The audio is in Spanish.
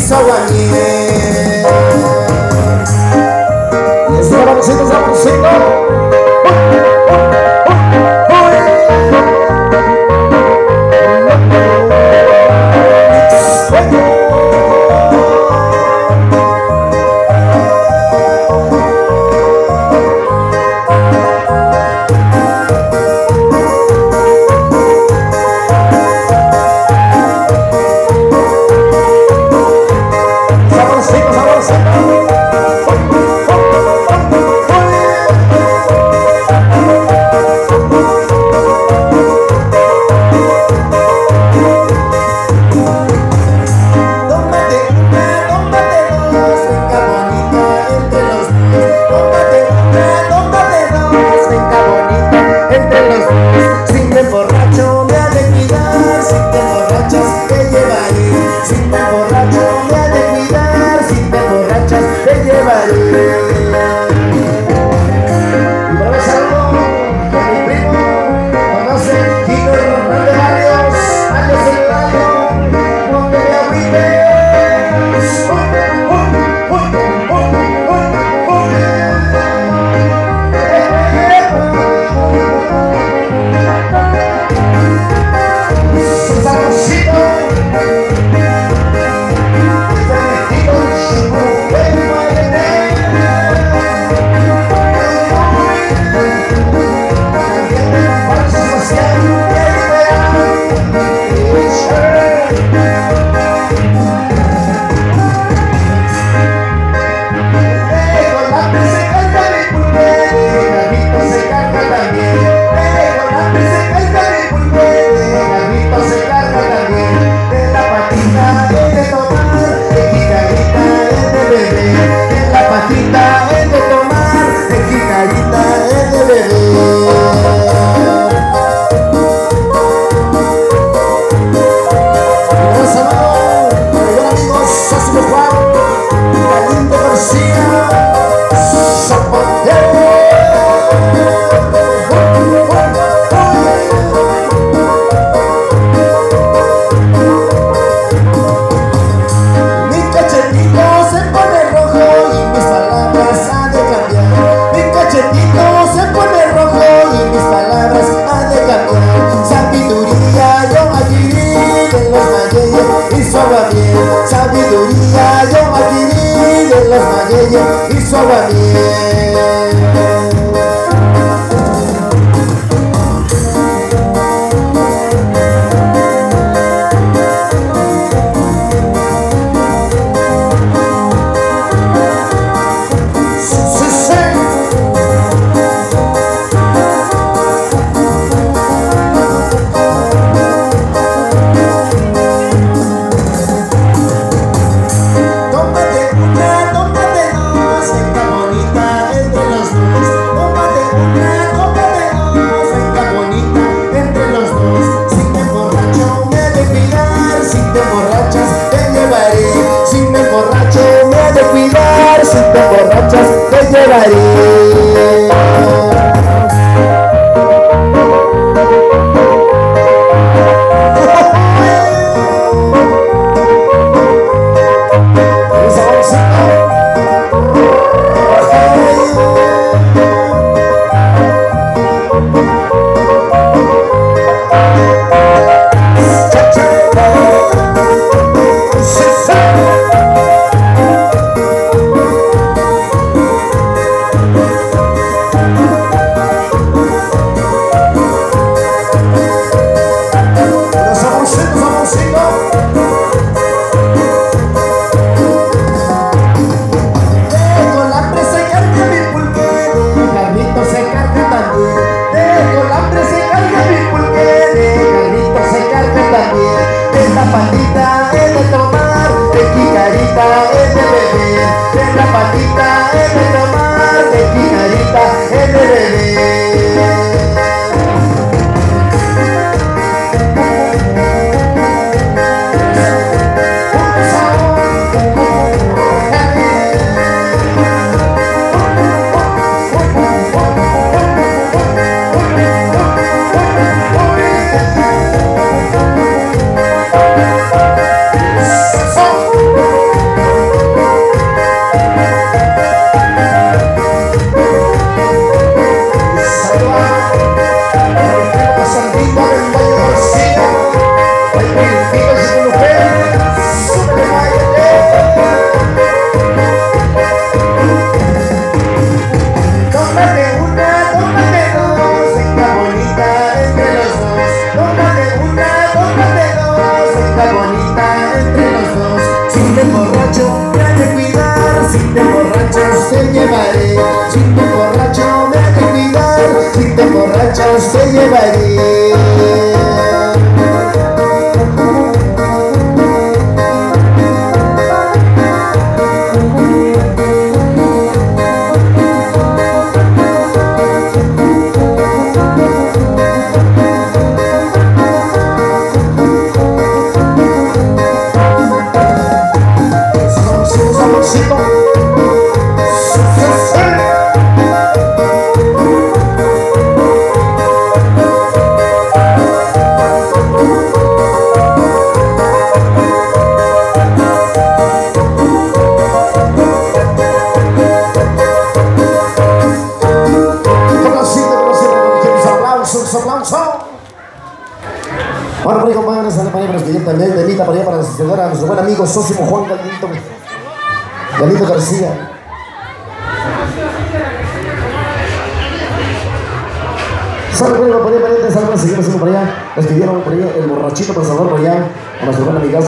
hizo aguamiel. Saborcito, saborcito. Sabiduría yo adquirí de los magueyes hizo aguamiel. Si te emborrachas te llevaré. Patita es de tomar, de jicarita es de beber. De la patita es de tomar, de jicarita es de beber. querer. Bueno, por ahí, compadres, sale para allá para los que yo también, Benita para allá para suceder a nuestro buen amigo Sósimo Juan Galindo García. Sale por allá para allá, sale para seguir haciendo para allá, les pidieron por allá el borrachito pensador por allá, a nuestro buen amigazo.